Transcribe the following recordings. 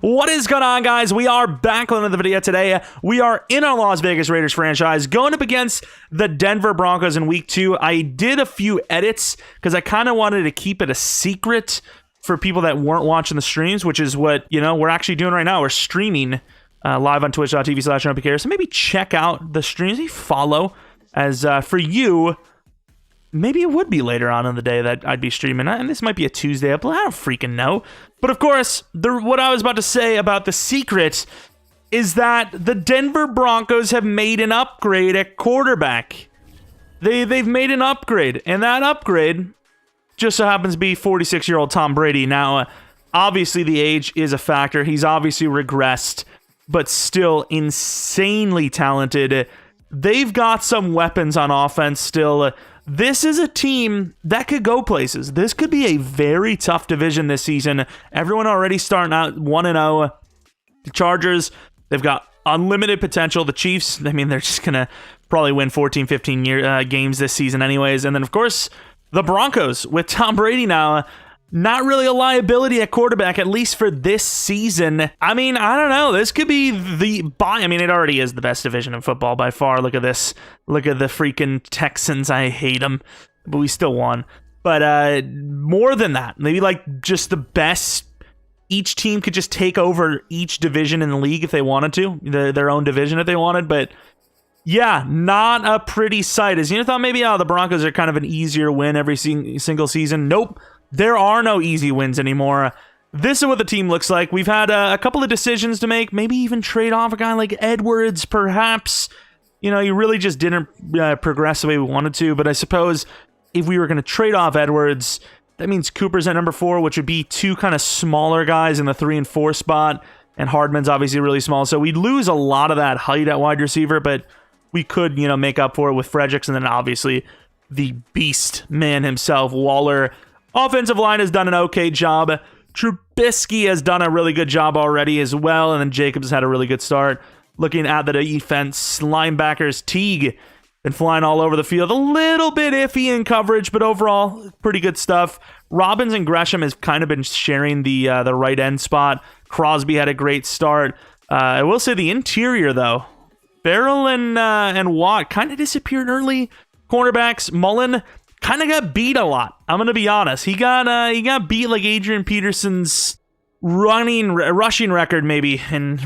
What is going on, guys? We are back on another video today. We are in our Las Vegas Raiders franchise going up against the Denver Broncos in week 2. I did a few edits because I kind of wanted to keep it a secret for people that weren't watching the streams, which is what, we're actually doing right now. We're streaming live on twitch.tv/Jeromepkr. So maybe check out the streams, maybe follow, as for you, maybe it would be later on in the day that I'd be streaming, and this might be a Tuesday upload. I don't freaking know. But of course, what I was about to say about the secret is that the Denver Broncos have made an upgrade at quarterback. They've made an upgrade, and that upgrade just so happens to be 46-year-old Tom Brady. Now, obviously the age is a factor. He's obviously regressed, but still insanely talented. They've got some weapons on offense still. This is a team that could go places. This could be a very tough division this season. Everyone already starting out 1-0. The Chargers, they've got unlimited potential. The Chiefs, they're just going to probably win 14, 15 games this season anyways. And then, of course, the Broncos with Tom Brady now. Not really a liability at quarterback, at least for this season. I don't know. This could be it already is the best division in football by far. Look at this. Look at the freaking Texans. I hate them, but we still won. But more than that, maybe like just the best. Each team could just take over each division in the league if they wanted to, their own division if they wanted. But yeah, not a pretty sight. As you thought maybe the Broncos are kind of an easier win every single season. Nope. There are no easy wins anymore. This is what the team looks like. We've had a couple of decisions to make. Maybe even trade off a guy like Edwards, perhaps. He really just didn't progress the way we wanted to. But I suppose if we were going to trade off Edwards, that means Cooper's at number 4, which would be two kind of smaller guys in the 3 and 4 spot. And Hardman's obviously really small. So we'd lose a lot of that height at wide receiver. But we could, make up for it with Fredericks. And then obviously the beast man himself, Waller. Offensive line has done an okay job. Trubisky has done a really good job already as well. And then Jacobs has had a really good start. Looking at the defense, linebackers, Teague, been flying all over the field. A little bit iffy in coverage, but overall, pretty good stuff. Robbins and Gresham has kind of been sharing the right end spot. Crosby had a great start. I will say the interior, though. Farrell and Watt kind of disappeared early. Cornerbacks, Mullen kind of got beat a lot. I'm gonna be honest. He got beat like Adrian Peterson's rushing record maybe. And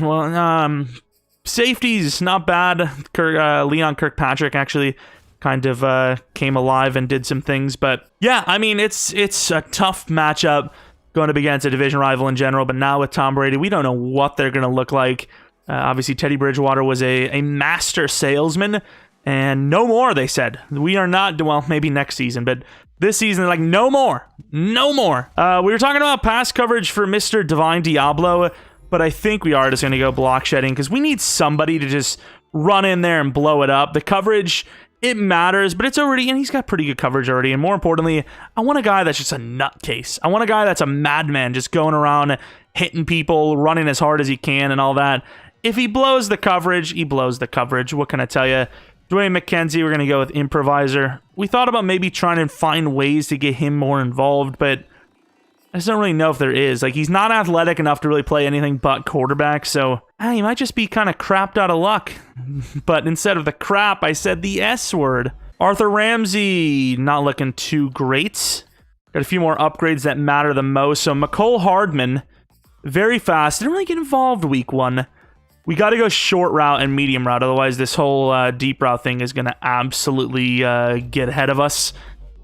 safeties not bad. Leon Kirkpatrick actually kind of came alive and did some things. But yeah, it's a tough matchup going up against a division rival in general. But now with Tom Brady, we don't know what they're gonna look like. Obviously, Teddy Bridgewater was a master salesman. And no more, they said. We are not, well, maybe next season, but this season, like, no more. No more. We were talking about pass coverage for Mr. Divine Diablo, but I think we are just going to go block shedding because we need somebody to just run in there and blow it up. The coverage, it matters, but it's already, and he's got pretty good coverage already. And more importantly, I want a guy that's just a nutcase. I want a guy that's a madman, just going around, hitting people, running as hard as he can and all that. If he blows the coverage, he blows the coverage. What can I tell you? Dwayne McKenzie, we're going to go with improviser. We thought about maybe trying to find ways to get him more involved, but I just don't really know if there is. Like, he's not athletic enough to really play anything but quarterback, so he might just be kind of crapped out of luck. But instead of the crap, I said the S word. Arthur Ramsey, not looking too great. Got a few more upgrades that matter the most. So Mecole Hardman, very fast. Didn't really get involved week 1. We got to go short route and medium route. Otherwise, this whole deep route thing is going to absolutely get ahead of us.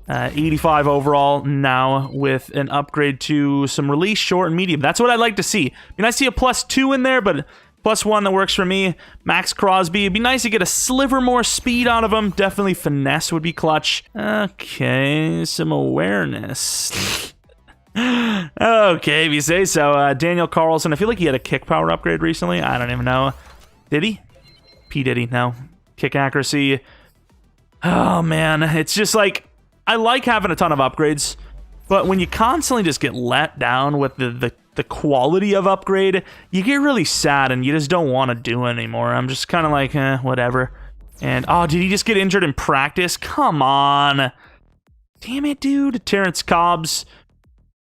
85 overall now with an upgrade to some release, short, and medium. That's what I'd like to see. I see a +2 in there, but +1 that works for me. Max Crosby. It'd be nice to get a sliver more speed out of him. Definitely finesse would be clutch. Okay, some awareness. Okay, if you say so. Daniel Carlson, I feel like he had a kick power upgrade recently. I don't even know. Did he? P. Diddy, no. Kick accuracy. Oh, man. It's just like, I like having a ton of upgrades, but when you constantly just get let down with the quality of upgrade, you get really sad and you just don't want to do it anymore. I'm just kind of like, whatever. And, oh, did he just get injured in practice? Come on. Damn it, dude. Terrence Cobbs.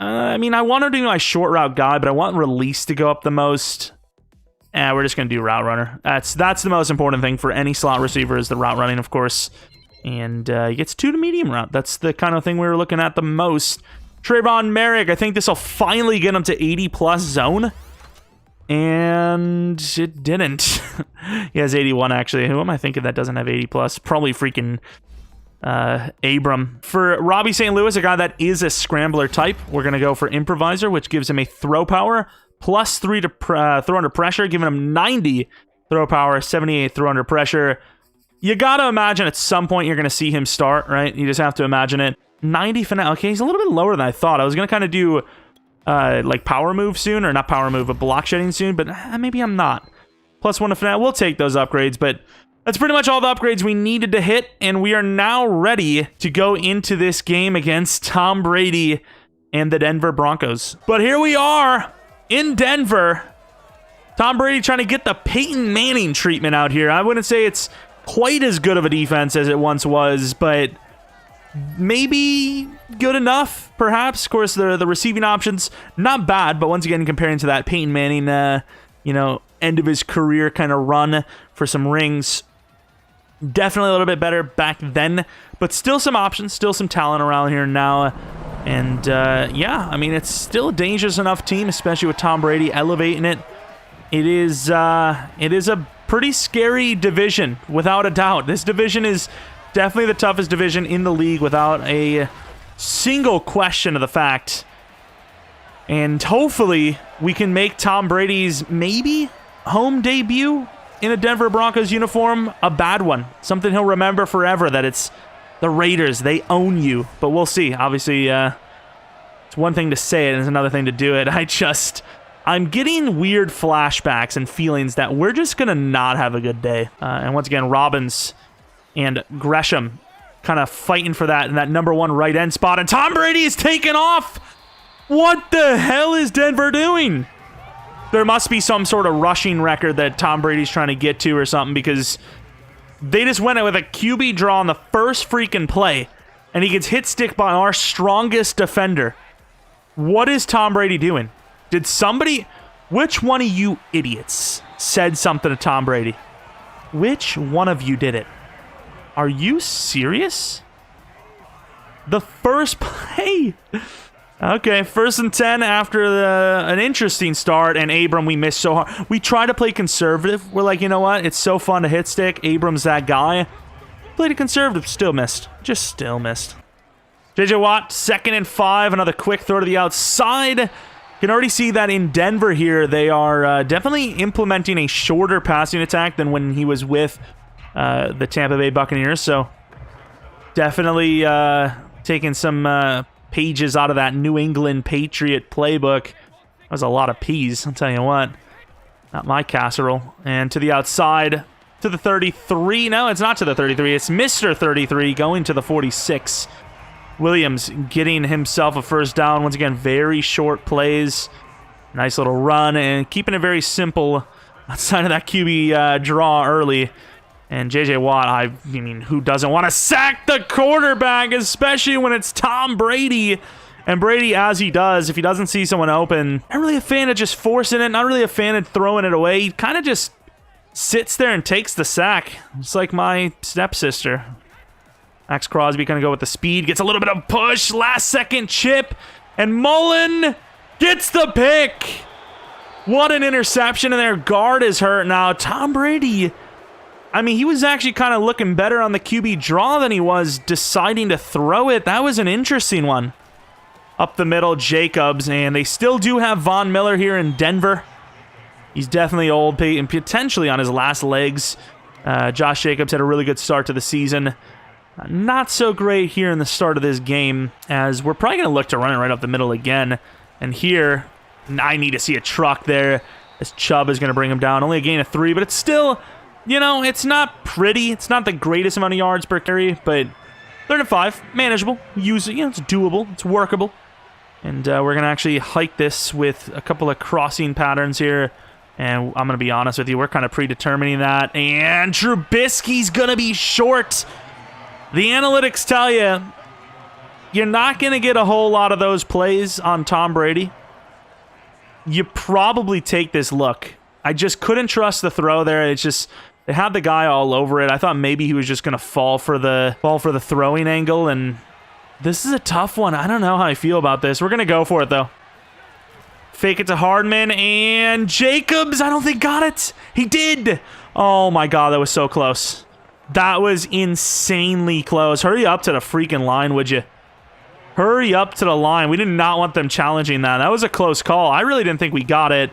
I mean, I want to do my short route guy, but I want release to go up the most. We're just going to do route runner. That's the most important thing for any slot receiver is the route running, of course. And he gets 2 to medium route. That's the kind of thing we were looking at the most. Trayvon Merrick, I think this will finally get him to 80-plus zone. And it didn't. He has 81, actually. Who am I thinking that doesn't have 80-plus? Probably freaking Abram. For Robbie St. Louis, a guy that is a scrambler type, we're going to go for improviser, which gives him a throw power, plus 3 to throw under pressure, giving him 90 throw power, 78 throw under pressure. You got to imagine at some point you're going to see him start, right? You just have to imagine it. 90 finale. Okay, he's a little bit lower than I thought. I was going to kind of do like power move soon, or not power move, but block shedding soon, but maybe I'm not. Plus 1 to finale. We'll take those upgrades, but that's pretty much all the upgrades we needed to hit, and we are now ready to go into this game against Tom Brady and the Denver Broncos. But here we are in Denver. Tom Brady trying to get the Peyton Manning treatment out here. I wouldn't say it's quite as good of a defense as it once was, but maybe good enough, perhaps. Of course, the receiving options, not bad, but once again, comparing to that Peyton Manning, end of his career kind of run for some rings, definitely a little bit better back then, but still some options, still some talent around here now. And yeah, I mean, it's still a dangerous enough team, especially with Tom Brady elevating it. It is a pretty scary division, without a doubt. This division is definitely the toughest division in the league, without a single question of the fact. And hopefully, we can make Tom Brady's maybe home debut in a Denver Broncos uniform a bad one. Something he'll remember forever, that it's the Raiders. They own you. But we'll see. Obviously, it's one thing to say it and it's another thing to do it. I'm getting weird flashbacks and feelings that we're just going to not have a good day. And once again, Robbins and Gresham kind of fighting for that in that number 1 right end spot. And Tom Brady is taking off. What the hell is Denver doing? There must be some sort of rushing record that Tom Brady's trying to get to or something, because they just went out with a QB draw on the first freaking play, and he gets hit stick by our strongest defender. What is Tom Brady doing? Did somebody... Which one of you idiots said something to Tom Brady? Which one of you did it? Are you serious? The first play... Okay, 1st and 10 after an interesting start, and Abram, we missed so hard. We try to play conservative. We're like, you know what? It's so fun to hit stick. Abram's that guy. Played a conservative, still missed. Just still missed. JJ Watt, 2nd and 5. Another quick throw to the outside. You can already see that in Denver here, they are definitely implementing a shorter passing attack than when he was with the Tampa Bay Buccaneers. So definitely taking some... pages out of that New England Patriot playbook. That was a lot of peas, I'll tell you what. Not my casserole. And to the outside, to the 33. No, it's not to the 33. It's Mr. 33 going to the 46. Williams getting himself a first down. Once again, very short plays. Nice little run and keeping it very simple outside of that QB draw early. And JJ Watt, I mean, who doesn't want to sack the quarterback, especially when it's Tom Brady? And Brady, as he does, if he doesn't see someone open, not really a fan of just forcing it, not really a fan of throwing it away. He kind of just sits there and takes the sack. It's like my stepsister. Max Crosby going to go with the speed, gets a little bit of push, last second chip, and Mullen gets the pick. What an interception, and their guard is hurt now. Tom Brady... I mean, he was actually kind of looking better on the QB draw than he was deciding to throw it. That was an interesting one. Up the middle, Jacobs, and they still do have Von Miller here in Denver. He's definitely old and potentially on his last legs. Josh Jacobs had a really good start to the season. Not so great here in the start of this game, as we're probably going to look to run it right up the middle again. And here, I need to see a truck there, as Chubb is going to bring him down. Only a gain of 3, but it's still... You know, it's not pretty. It's not the greatest amount of yards per carry, but 3rd and 5, manageable. Use it. You know, it's doable. It's workable. And we're going to actually hike this with a couple of crossing patterns here. And I'm going to be honest with you, we're kind of predetermining that. And Trubisky's going to be short. The analytics tell you You're not going to get a whole lot of those plays on Tom Brady. You probably take this look. I just couldn't trust the throw there. It's just, they had the guy all over it. I thought maybe he was just going to fall for the throwing angle, and this is a tough one. I don't know how I feel about this. We're going to go for it, though. Fake it to Hardman, and Jacobs, I don't think got it. He did. Oh, my God, that was so close. That was insanely close. Hurry up to the freaking line, would you? Hurry up to the line. We did not want them challenging that. That was a close call. I really didn't think we got it.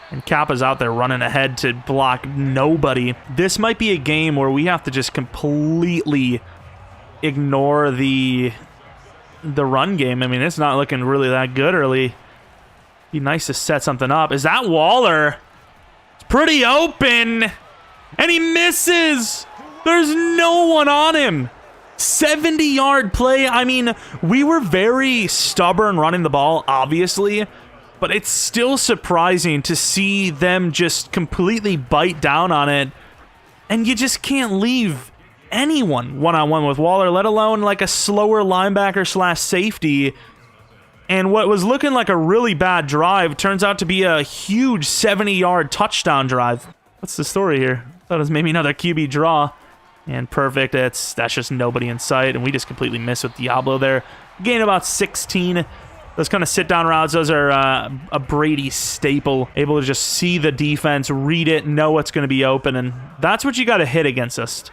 And Kappa's out there running ahead to block nobody. This might be a game where we have to just completely ignore the run game. I mean, it's not looking really that good early. Be nice to set something up. Is that Waller? It's pretty open. And he misses. There's no one on him. 70-yard play. I mean, we were very stubborn running the ball, obviously, but it's still surprising to see them just completely bite down on it, and you just can't leave anyone one-on-one with Waller, let alone like a slower linebacker slash safety. And what was looking like a really bad drive turns out to be a huge 70-yard touchdown drive. What's the story here? Thought it was maybe another QB draw. And perfect. That's just nobody in sight, and we just completely miss with Diablo there. Gain about 16. Those kind of sit-down routes, those are a Brady staple. Able to just see the defense, read it, know what's going to be open, and that's what you got to hit against us.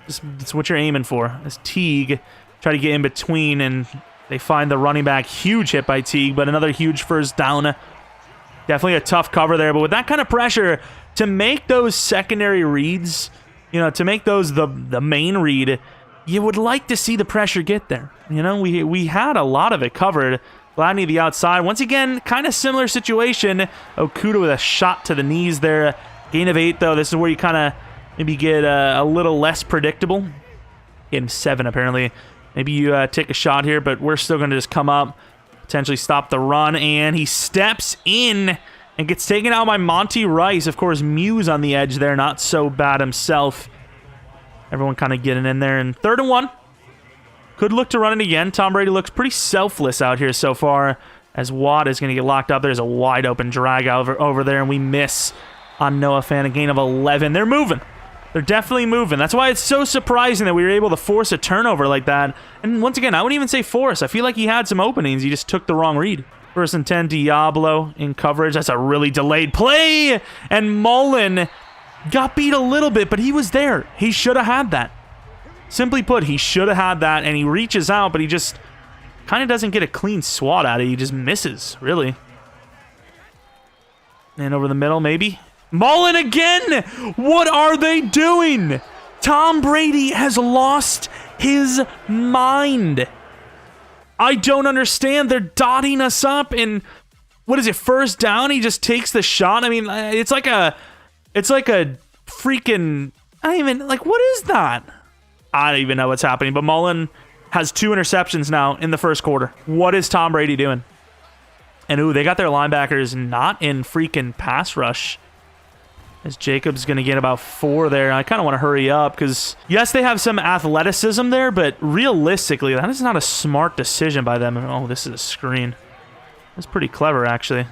That's what you're aiming for. As Teague try to get in between, and they find the running back. Huge hit by Teague, but another huge first down. Definitely a tough cover there, but with that kind of pressure, to make those secondary reads, you know, to make those the main read, you would like to see the pressure get there. You know, we had a lot of it covered. Gladney the outside. Once again, kind of similar situation. Okuda with a shot to the knees there. Gain of 8, though. This is where you kind of maybe get a little less predictable. Game 7, apparently. Maybe you take a shot here, but we're still going to just come up, potentially stop the run, and he steps in and gets taken out by Monty Rice. Of course, Muse on the edge there, not so bad himself. Everyone kind of getting in there. And 3rd and 1. Could look to run it again. Tom Brady looks pretty selfless out here so far, as Watt is going to get locked up. There's a wide open drag over there, and we miss on Noah Fan. A gain of 11. They're moving. They're definitely moving. That's why it's so surprising that we were able to force a turnover like that. And once again, I wouldn't even say force. I feel like he had some openings. He just took the wrong read. 1st and 10, Diablo in coverage. That's a really delayed play. And Mullen got beat a little bit, but he was there. He should have had that. Simply put, he should have had that, and he reaches out, but he just kind of doesn't get a clean swat at it. He just misses, really. And over the middle, maybe. Mullen again! What are they doing? Tom Brady has lost his mind. I don't understand. They're dotting us up, and what is it, 1st down? He just takes the shot. I mean, it's like a freaking, I don't even, like, what is that? I don't even know what's happening, but Mullen has 2 interceptions now in the 1st quarter. What is Tom Brady doing? And ooh, they got their linebackers not in freaking pass rush. As Jacobs going to get about 4 there. I kind of want to hurry up because, yes, they have some athleticism there, but realistically, that is not a smart decision by them. Oh, this is a screen. That's pretty clever, actually.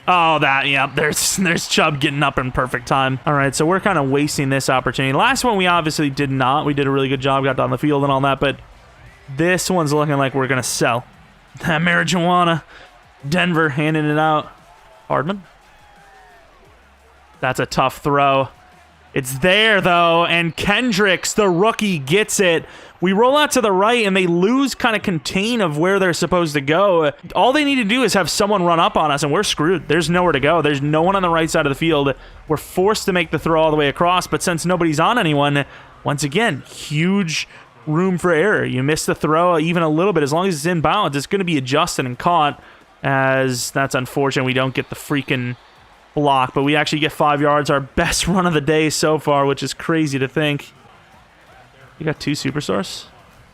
Oh, yeah, there's Chubb getting up in perfect time. All right, so we're kind of wasting this opportunity. Last one, we obviously did not. We did a really good job, got down the field and all that, but this one's looking like we're going to sell. That marijuana. Denver handing it out. Hardman. That's a tough throw. It's there, though, and Kendricks, the rookie, gets it. We roll out to the right, and they lose kind of contain of where they're supposed to go. All they need to do is have someone run up on us, and we're screwed. There's nowhere to go. There's no one on the right side of the field. We're forced to make the throw all the way across, but since nobody's on anyone, once again, huge room for error. You miss the throw even a little bit. As long as it's inbounds, it's going to be adjusted and caught, as that's unfortunate. We don't get the freaking block, but we actually get 5 yards, our best run of the day so far, which is crazy to think. You got 2 superstars.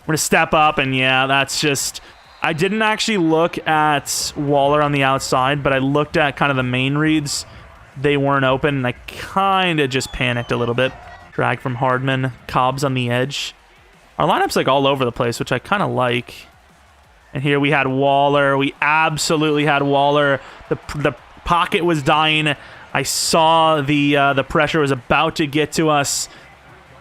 We're gonna step up, and yeah, that's just, I didn't actually look at Waller on the outside, but I looked at kind of the main reads. They weren't open, and I kind of just panicked a little bit. Drag from Hardman, Cobb's on the edge. Our lineup's like all over the place, which I kind of like. And here we had Waller. We absolutely had Waller. The pocket was dying. I saw the pressure was about to get to us.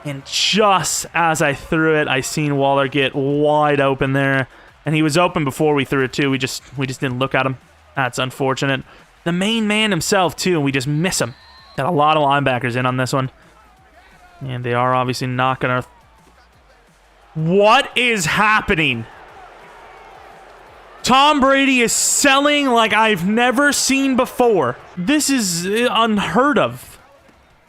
And just as I threw it, I seen Waller get wide open there. And he was open before we threw it too. We just didn't look at him. That's unfortunate. The main man himself too, and we just miss him. Got a lot of linebackers in on this one. And they are obviously not going to... What is happening? Tom Brady is selling like I've never seen before. This is unheard of.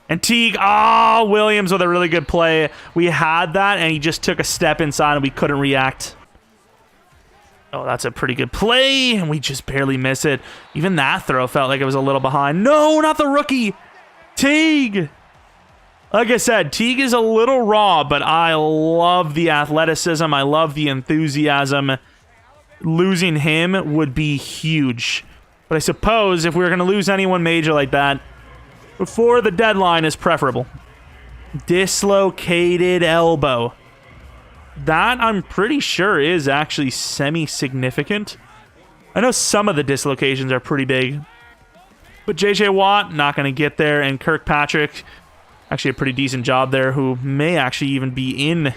And Teague, Williams with a really good play. We had that, and he just took a step inside, and we couldn't react. Oh, that's a pretty good play, and we just barely miss it. Even that throw felt like it was a little behind. No, not the rookie. Teague. Like I said, Teague is a little raw, but I love the athleticism. I love the enthusiasm. Losing him would be huge. But I suppose if we were going to lose anyone major like that, before the deadline is preferable. Dislocated elbow. That, I'm pretty sure, is actually semi-significant. I know some of the dislocations are pretty big. But J.J. Watt, not going to get there. And Kirkpatrick, actually a pretty decent job there, who may actually even be in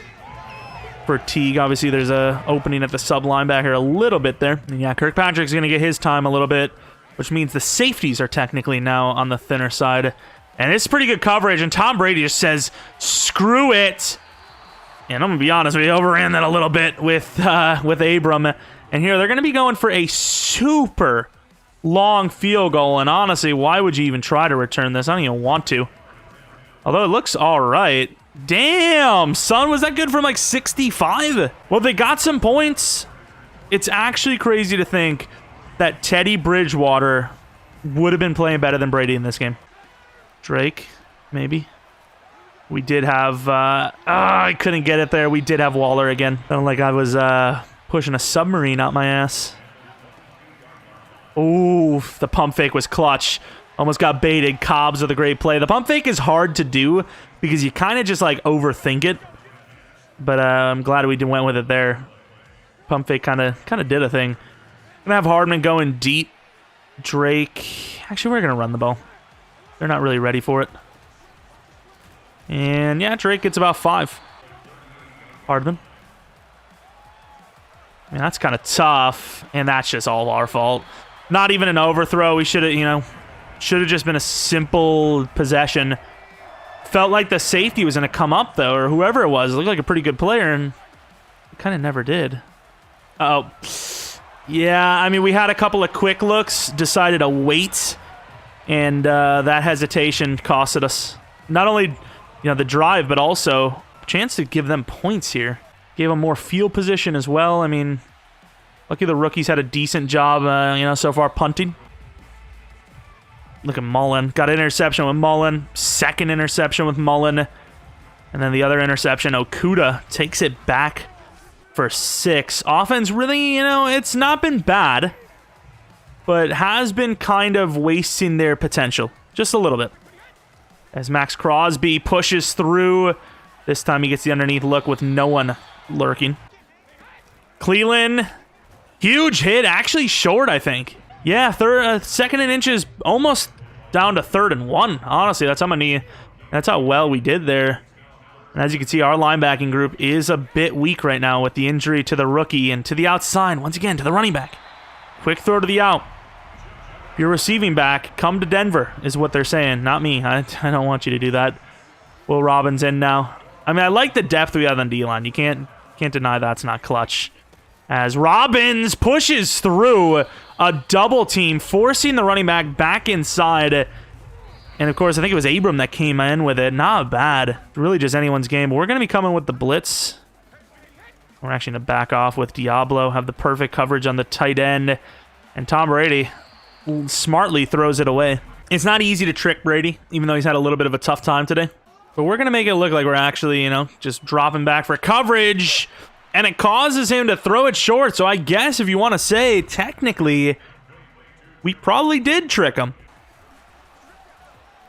for Teague. Obviously, there's a opening at the sub linebacker a little bit there. And yeah, Kirkpatrick's going to get his time a little bit, which means the safeties are technically now on the thinner side. And it's pretty good coverage, and Tom Brady just says, screw it. And I'm going to be honest, we overran that a little bit with Abram. And here, they're going to be going for a super long field goal. And honestly, why would you even try to return this? I don't even want to. Although it looks all right. Damn, son, was that good from like 65? Well, they got some points. It's actually crazy to think that Teddy Bridgewater would have been playing better than Brady in this game. Drake, maybe. We did have... I couldn't get it there. We did have Waller again. Felt like I was pushing a submarine out my ass. Ooh, the pump fake was clutch. Almost got baited. Cobbs with a great play. The pump fake is hard to do because you kind of just like overthink it. But I'm glad we went with it there. Pump fake kind of did a thing. Gonna have Hardman going deep. Drake. Actually, we're gonna run the ball. They're not really ready for it. And yeah, Drake gets about 5. Hardman. I mean, that's kind of tough, and that's just all our fault. Not even an overthrow. We should have, should have just been a simple possession. Felt like the safety was going to come up, though, or whoever it was. It looked like a pretty good player, and it kind of never did. Oh, yeah, I mean, we had a couple of quick looks, decided to wait, and that hesitation costed us not only the drive, but also a chance to give them points here. Gave them more field position as well. I mean, lucky the rookies had a decent job, so far punting. Look at Mullen. Got an interception with Mullen. Second interception with Mullen. And then the other interception, Okuda takes it back for 6. Offense really, it's not been bad, but has been kind of wasting their potential. Just a little bit. As Max Crosby pushes through. This time he gets the underneath look with no one lurking. Cleveland. Huge hit. Actually short, I think. Yeah, second and inches, almost down to 3rd and 1. Honestly, that's how well we did there. And as you can see, our linebacking group is a bit weak right now with the injury to the rookie and to the outside, once again, to the running back. Quick throw to the out. If you're receiving back, come to Denver, is what they're saying. Not me. I don't want you to do that. Will Robbins in now. I mean, I like the depth we have on D-line. You can't deny that's not clutch. As Robbins pushes through a double team, forcing the running back inside. And of course, I think it was Abram that came in with it. Not bad. Really just anyone's game. But we're going to be coming with the blitz. We're actually going to back off with Diablo. Have the perfect coverage on the tight end. And Tom Brady smartly throws it away. It's not easy to trick Brady, even though he's had a little bit of a tough time today. But we're going to make it look like we're actually, just dropping back for coverage. And it causes him to throw it short. So I guess if you want to say, technically, we probably did trick him.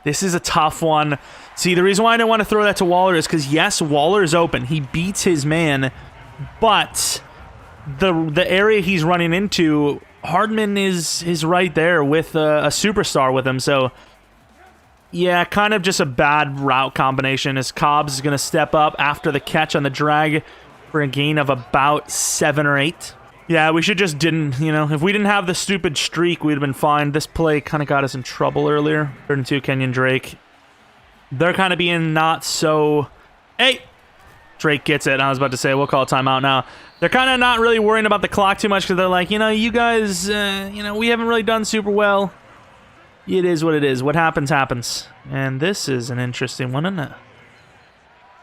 This is a tough one. See, the reason why I didn't want to throw that to Waller is because, yes, Waller is open. He beats his man. But the area he's running into, Hardman is right there with a superstar with him. So, yeah, kind of just a bad route combination as Cobbs is going to step up after the catch on the drag for a gain of about 7 or 8. Yeah, we should just didn't, if we didn't have the stupid streak, we'd have been fine. This play kind of got us in trouble earlier. 3rd and 2, Kenyon Drake. They're kind of being not so... Hey! Drake gets it. I was about to say, we'll call a timeout now. They're kind of not really worrying about the clock too much because they're like, you guys, we haven't really done super well. It is what it is. What happens, happens. And this is an interesting one, isn't it?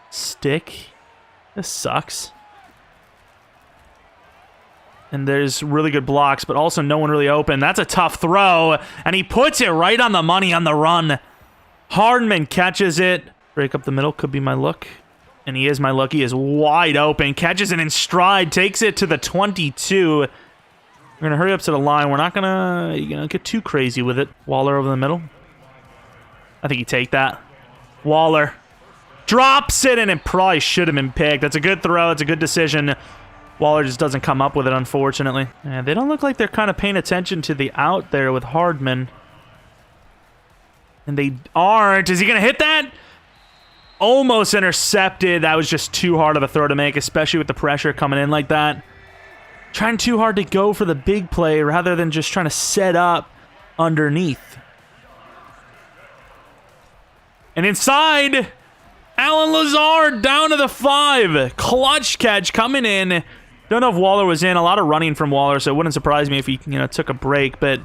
Stick. This sucks. And there's really good blocks, but also no one really open. That's a tough throw, and he puts it right on the money on the run. Hardman catches it. Break up the middle could be my look. And he is my look. He is wide open. Catches it in stride. Takes it to the 22. We're going to hurry up to the line. We're not going to get too crazy with it. Waller over the middle. I think you take that. Waller drops it, and it probably should have been picked. That's a good throw. It's a good decision. Waller just doesn't come up with it, unfortunately. And they don't look like they're kind of paying attention to the out there with Hardman. And they aren't. Is he going to hit that? Almost intercepted. That was just too hard of a throw to make, especially with the pressure coming in like that. Trying too hard to go for the big play rather than just trying to set up underneath. And inside, Alan Lazard down to the 5. Clutch catch coming in. Don't know if Waller was in. A lot of running from Waller, so it wouldn't surprise me if he took a break, but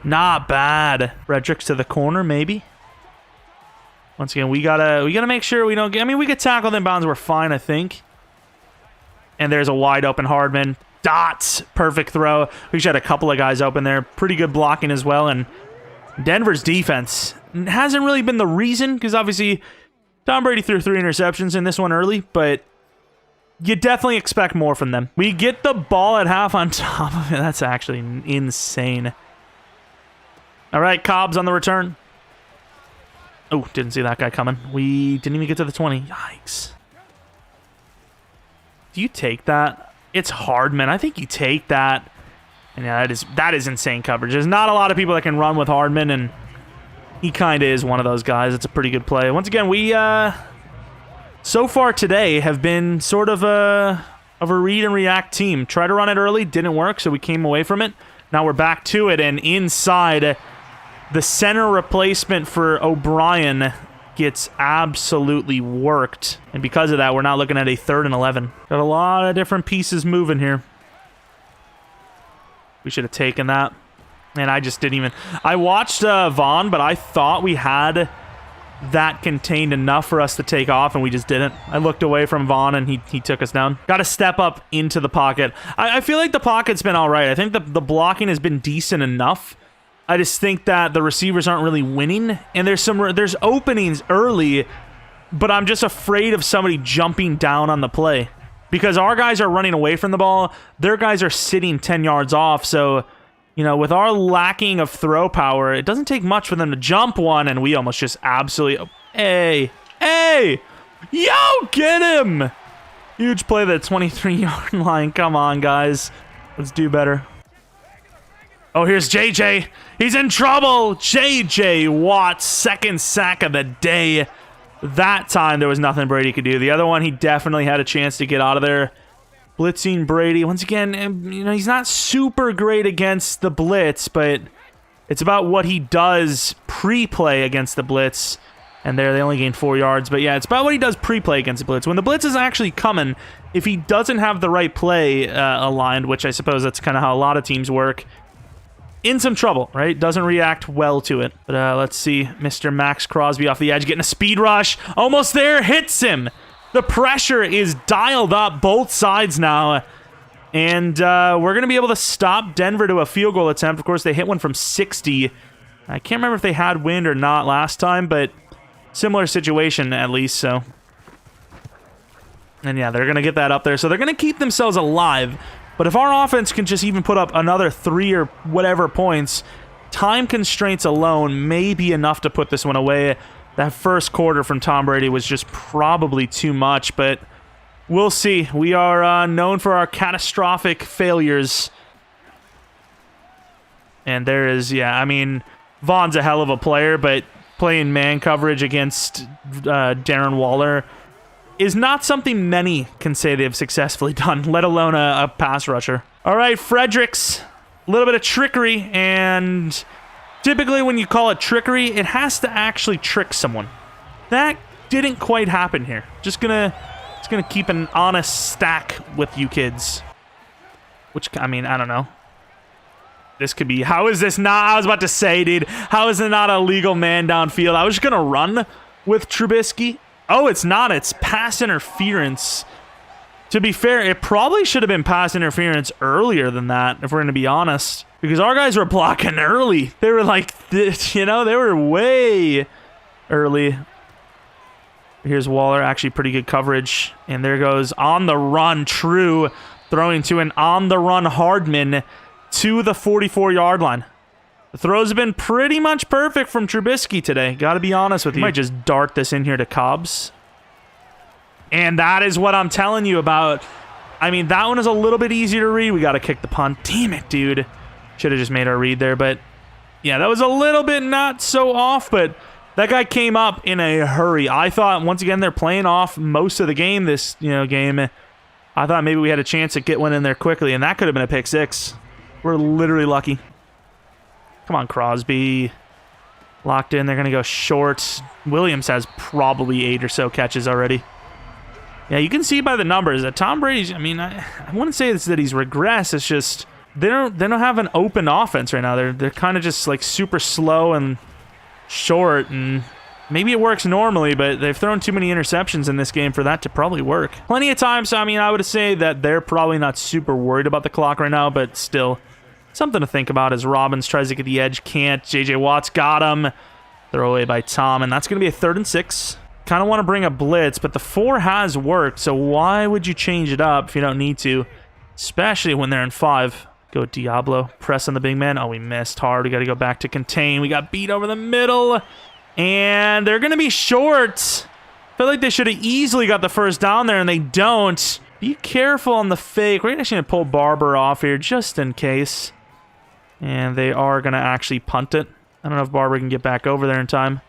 not bad. Fredericks to the corner, maybe. Once again, we gotta make sure we don't get... I mean, we get tackled in bounds. We're fine, I think. And there's a wide open Hardman. Dots. Perfect throw. We just had a couple of guys open there. Pretty good blocking as well. And Denver's defense hasn't really been the reason, because obviously Tom Brady threw 3 interceptions in this one early, but you definitely expect more from them. We get the ball at half on top of it. That's actually insane. All right, Cobbs on the return. Oh, didn't see that guy coming. We didn't even get to the 20. Yikes. Do you take that? It's Hardman. I think you take that. And yeah, that is insane coverage. There's not a lot of people that can run with Hardman, and he kind of is one of those guys. It's a pretty good play. Once again, we so far today have been sort of a read and react team. Try to run it early, didn't work, so we came away from it. Now we're back to it, and inside, the center replacement for O'Brien gets absolutely worked. And because of that, we're not looking at a 3rd and 11. Got a lot of different pieces moving here. We should have taken that. And I just didn't even... I watched Vaughn, but I thought we had that contained enough for us to take off, and we just didn't. I looked away from Vaughn, and he took us down. Got to step up into the pocket. I feel like the pocket's been all right. I think the blocking has been decent enough. I just think that the receivers aren't really winning, and there's openings early, but I'm just afraid of somebody jumping down on the play. Because our guys are running away from the ball, their guys are sitting 10 yards off, so... with our lacking of throw power, it doesn't take much for them to jump one, and we almost just absolutely... Hey! Yo, get him! Huge play at the 23-yard line. Come on, guys. Let's do better. Oh, here's JJ. He's in trouble. JJ Watt, 2nd sack of the day. That time, there was nothing Brady could do. The other one, he definitely had a chance to get out of there. Blitzing Brady. Once again, he's not super great against the blitz, but it's about what he does pre-play against the blitz. And there, they only gained 4 yards. But yeah, it's about what he does pre-play against the blitz. When the blitz is actually coming, if he doesn't have the right play aligned, which I suppose that's kind of how a lot of teams work, in some trouble, right? Doesn't react well to it. But let's see. Mr. Max Crosby off the edge, getting a speed rush. Almost there, hits him. The pressure is dialed up both sides now. And we're going to be able to stop Denver to a field goal attempt. Of course, they hit one from 60. I can't remember if they had wind or not last time, but similar situation at least, so. And yeah, they're going to get that up there. So they're going to keep themselves alive. But if our offense can just even put up another 3 or whatever points, time constraints alone may be enough to put this one away. That first quarter from Tom Brady was just probably too much, but We'll see. We are known for our catastrophic failures. And there is, yeah, I mean, Vaughn's a hell of a player, but playing man coverage against Darren Waller is not something many can say they've successfully done, let alone a pass rusher. All right, Fredericks, a little bit of trickery, and typically when you call it trickery, it has to actually trick someone. That didn't quite happen here. Just gonna keep an honest stack with you kids. Which, I mean, I don't know. This could be, how is this not, I was about to say, dude, how is it not a legal man downfield? I was just going to run with Trubisky. Oh, it's not. It's pass interference. To be fair, it probably should have been pass interference earlier than that, if we're going to be honest. Because our guys were blocking early. They were like, you know, they were way early. Here's Waller, actually pretty good coverage. And there goes on the run, True, throwing to an on the run Hardman to the 44-yard line. The throws have been pretty much perfect from Trubisky today. Got to be honest with you. Might just dart this in here to Cobbs. And that is what I'm telling you about. I mean, that one is a little bit easier to read. We got to kick the punt. Damn it, dude. Should have just made our read there. But, yeah, that was a little bit not so off, but that guy came up in a hurry. I thought, once again, they're playing off most of the game, this game. I thought maybe we had a chance to get one in there quickly, and that could have been a pick six. We're literally lucky. Come on, Crosby. Locked in. They're going to go short. Williams has probably 8 or so catches already. Yeah, you can see by the numbers that Tom Brady, I mean, I wouldn't say it's that he's regressed. It's just they don't have an open offense right now. They're kind of just like super slow and short, and maybe it works normally, but they've thrown too many interceptions in this game for that to probably work. Plenty of times, so I mean, I would say that they're probably not super worried about the clock right now, but still something to think about as Robbins tries to get the edge, can't. J.J. Watt's got him. Throw away by Tom, and that's going to be a 3rd and 6. Kind of want to bring a blitz, but the 4 has worked, so why would you change it up if you don't need to, especially when they're in 5? Go Diablo, press on the big man. Oh, we missed hard. We got to go back to contain. We got beat over the middle, and they're going to be short. I feel like they should have easily got the first down there, and they don't. Be careful on the fake. We're actually going to pull Barber off here just in case, and they are going to actually punt it. I don't know if Barber can get back over there in time.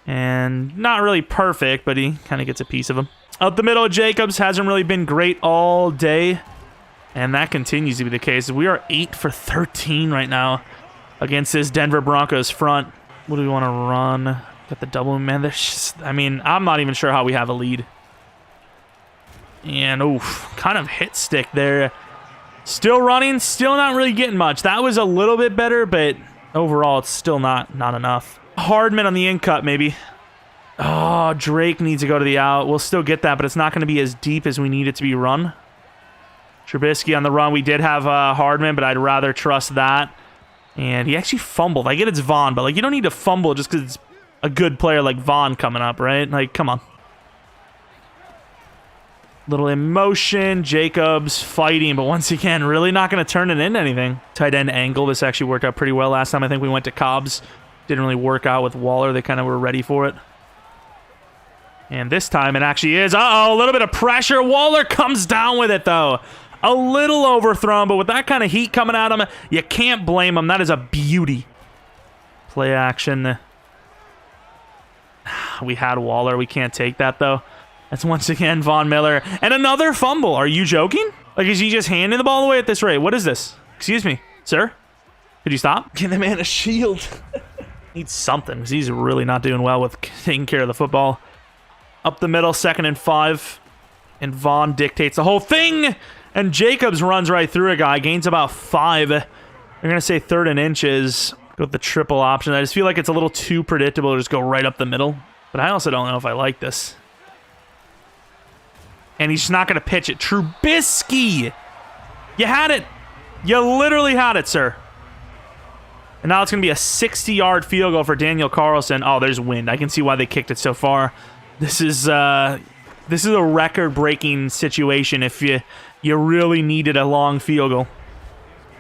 And not really perfect, but he kind of gets a piece of him. Up the middle, Jacobs hasn't really been great all day. And that continues to be the case. We are 8 for 13 right now against this Denver Broncos front. What do we want to run? Got the double man. There's just, I mean, I'm not even sure how we have a lead. And, oof, kind of hit stick there. Still running, still not really getting much. That was a little bit better, but overall, it's still not enough. Hardman on the in cut, maybe. Oh, Drake needs to go to the out. We'll still get that, but it's not going to be as deep as we need it to be run. Trubisky on the run. We did have Hardman, but I'd rather trust that. And he actually fumbled. I get it's Vaughn, but like you don't need to fumble just because it's a good player like Vaughn coming up, right? Like, come on. Little emotion. Jacobs fighting, but once again, really not going to turn it into anything. Tight end angle. This actually worked out pretty well last time. I think we went to Cobbs. Didn't really work out with Waller. They kind of were ready for it. And this time it actually is. Uh-oh, a little bit of pressure. Waller comes down with it, though. A little overthrown, but with that kind of heat coming at him, you can't blame him. That is a beauty. Play action. We had Waller. We can't take that, though. That's once again Von Miller. And another fumble. Are you joking? Like, is he just handing the ball away at this rate? What is this? Excuse me, sir? Could you stop? Give the man a shield. Needs something, because he's really not doing well with taking care of the football. Up the middle, 2nd and 5. And Vaughn dictates the whole thing. And Jacobs runs right through a guy. Gains about 5. They're going to say 3rd and inches. Go with the triple option. I just feel like it's a little too predictable to just go right up the middle. But I also don't know if I like this. And he's just not going to pitch it. Trubisky! You had it. You literally had it, sir. And now it's going to be a 60-yard field goal for Daniel Carlson. Oh, there's wind. I can see why they kicked it so far. This is a record-breaking situation if you really needed a long field goal.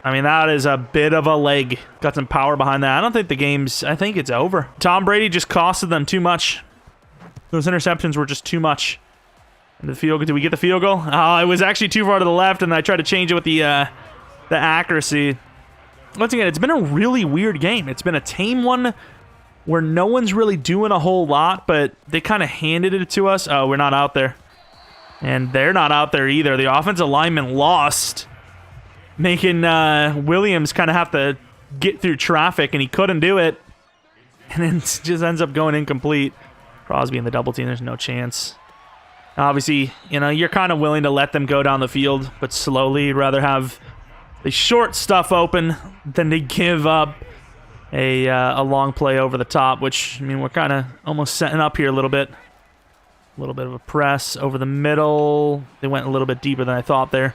I mean, that is a bit of a leg. Got some power behind that. I don't think the game's... I think it's over. Tom Brady just costed them too much. Those interceptions were just too much. The field goal. Did we get the field goal? Oh, it was actually too far to the left, and I tried to change it with the accuracy. Once again, it's been a really weird game. It's been a tame one where no one's really doing a whole lot, but they kind of handed it to us. Oh, we're not out there. And they're not out there either. The offensive lineman lost, making Williams kind of have to get through traffic, and he couldn't do it. And then it just ends up going incomplete. Crosby in the double team, there's no chance. Obviously, you know, you're kind of willing to let them go down the field, but slowly. You'd rather have the short stuff open than to give up a long play over the top, which, I mean, we're kind of almost setting up here a little bit. A little bit of a press over the middle. They went a little bit deeper than I thought there.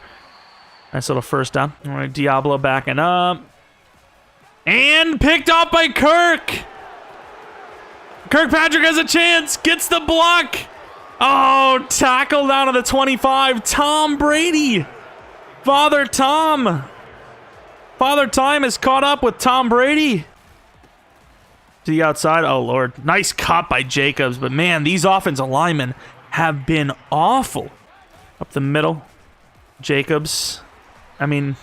Nice little first down. All right, Diablo backing up. And picked off by Kirk. Kirkpatrick has a chance. Gets the block. Oh, tackle down to the 25. Tom Brady. Father Time is caught up with Tom Brady. To the outside. Oh, Lord. Nice cut by Jacobs. But, man, these offensive linemen have been awful. Up the middle. Jacobs. I mean,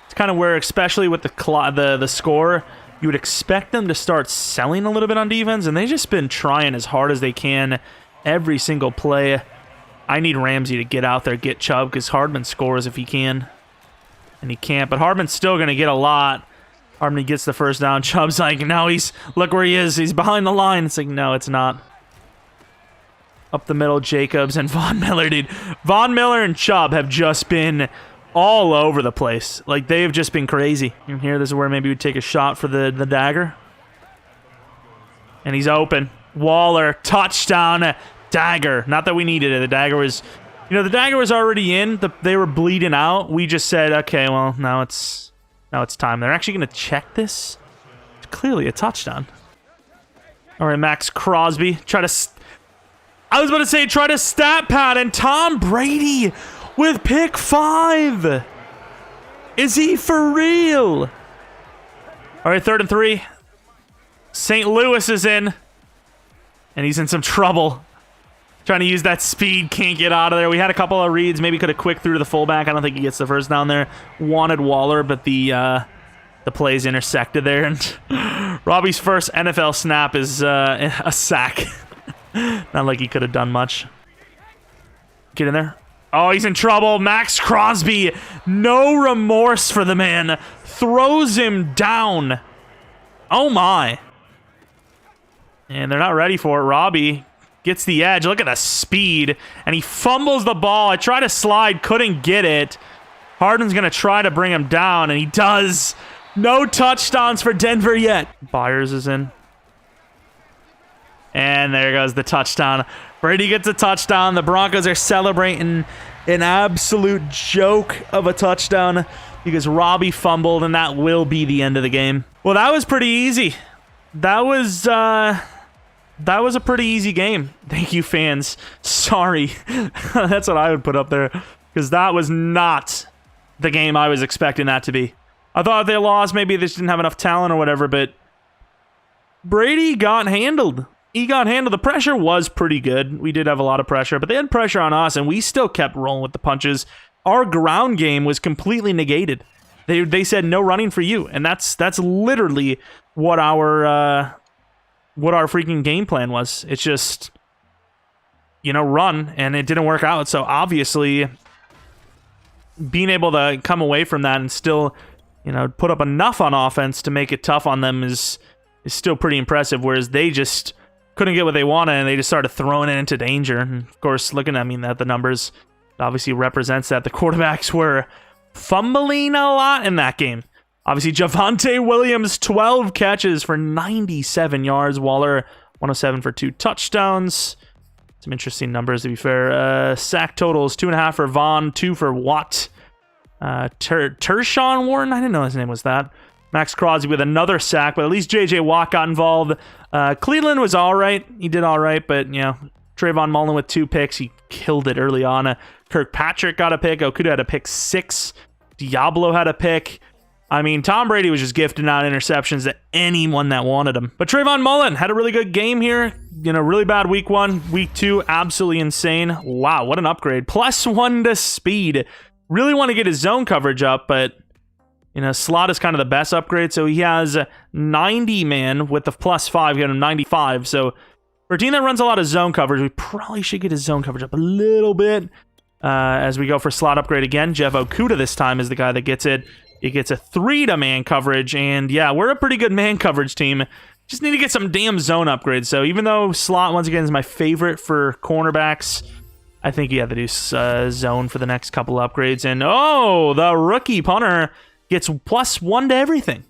it's kind of where, especially with the score, you would expect them to start selling a little bit on defense, and they've just been trying as hard as they can every single play. I need Ramsey to get out there, get Chubb, because Hardman scores if he can. And he can't, but Hardman's still going to get a lot. Hardman gets the first down. Chubb's like, no, look where he is. He's behind the line. It's like, no, it's not. Up the middle, Jacobs and Von Miller, dude. Von Miller and Chubb have just been all over the place. Like, they've just been crazy. And here, this is where maybe we take a shot for the dagger. And he's open. Waller, touchdown, dagger. Not that we needed it. The dagger was, you know, the dagger was already in. They were bleeding out. We just said, okay, well, now it's time. They're actually going to check this. It's clearly a touchdown. All right, Max Crosby. I was about to say, try to stat pad, and Tom Brady with pick 5. Is he for real? All right, 3rd and 3. St. Louis is in, and he's in some trouble. Trying to use that speed, can't get out of there. We had a couple of reads, maybe could have quick through to the fullback. I don't think he gets the first down there. Wanted Waller, but the play's intersected there. And Robbie's first NFL snap is a sack. Not like he could have done much. Get in there. Oh, he's in trouble. Max Crosby, no remorse for the man. Throws him down. Oh, my. And they're not ready for it. Robbie gets the edge. Look at the speed. And he fumbles the ball. I tried to slide, couldn't get it. Harden's going to try to bring him down, and he does. No touchdowns for Denver yet. Byers is in. And there goes the touchdown. Brady gets a touchdown. The Broncos are celebrating an absolute joke of a touchdown because Robbie fumbled, and that will be the end of the game. Well, that was pretty easy. That was a pretty easy game. Thank you, fans. Sorry. That's what I would put up there, because that was not the game I was expecting that to be. I thought if they lost, maybe they just didn't have enough talent or whatever, but Brady got handled. He got handled. The pressure was pretty good. We did have a lot of pressure, but they had pressure on us, and we still kept rolling with the punches. Our ground game was completely negated. They said no running for you, and that's literally what our freaking game plan was. It's just, you know, run, and it didn't work out. So obviously, being able to come away from that and still, you know, put up enough on offense to make it tough on them is still pretty impressive. Whereas they just couldn't get what they wanted, and they just started throwing it into danger. And of course, looking at the numbers, obviously represents that the quarterbacks were fumbling a lot in that game. Obviously, Javonte Williams, 12 catches for 97 yards. Waller, 107 for 2 touchdowns. Some interesting numbers, to be fair. Sack totals, 2.5 for Vaughn, 2 for Watt. Tershawn Warren, I didn't know his name was that. Max Crosby with another sack, but at least J.J. Watt got involved. Cleveland was all right. He did all right, but, you know, Trayvon Mullen with 2 picks. He killed it early on. Kirkpatrick got a pick. Okuda had a pick 6. Diablo had a pick. I mean, Tom Brady was just gifting out interceptions to anyone that wanted them. But Trayvon Mullen had a really good game here. really bad week 1. Week 2, absolutely insane. Wow, what an upgrade. +1 to speed. Really want to get his zone coverage up, but slot is kind of the best upgrade. So he has 90 man with the +5, get him 95. So for a team that runs a lot of zone coverage, we probably should get his zone coverage up a little bit. As we go for slot upgrade again, Jeff Okudah this time is the guy that gets it. He gets a 3 to man coverage, and yeah, we're a pretty good man coverage team. Just need to get some damn zone upgrades. So even though slot, once again, is my favorite for cornerbacks, I think you have to do zone for the next couple upgrades. And oh, the rookie punter gets +1 to everything.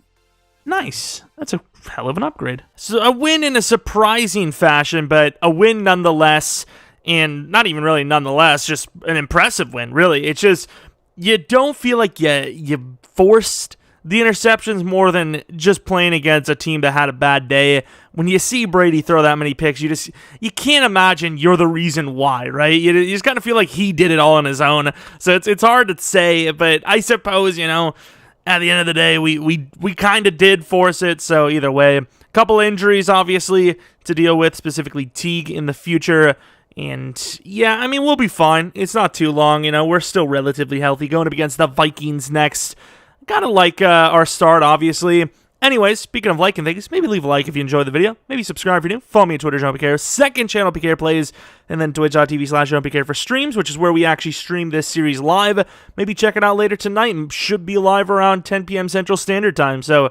Nice. That's a hell of an upgrade. So a win in a surprising fashion, but a win nonetheless. And not even really nonetheless, just an impressive win, really. It's just, you don't feel like you forced the interceptions more than just playing against a team that had a bad day. When you see Brady throw that many picks, you can't imagine you're the reason why, right? You just kind of feel like he did it all on his own. So it's hard to say, but I suppose, at the end of the day, we kind of did force it. So either way, a couple injuries, obviously, to deal with, specifically Teague in the future. And yeah, I mean, we'll be fine. It's not too long, we're still relatively healthy. Going up against the Vikings next. Gotta like our start, obviously. Anyways, speaking of liking things, maybe leave a like if you enjoyed the video. Maybe subscribe if you're new. Follow me on Twitter, Jeromepkr. Second channel, PK Plays. And then twitch.tv/Jeromepkr for streams, which is where we actually stream this series live. Maybe check it out later tonight. And should be live around 10 p.m. Central Standard Time. So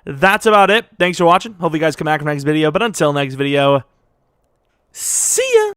that's about it. Thanks for watching. Hopefully you guys come back for the next video. But until next video, see ya!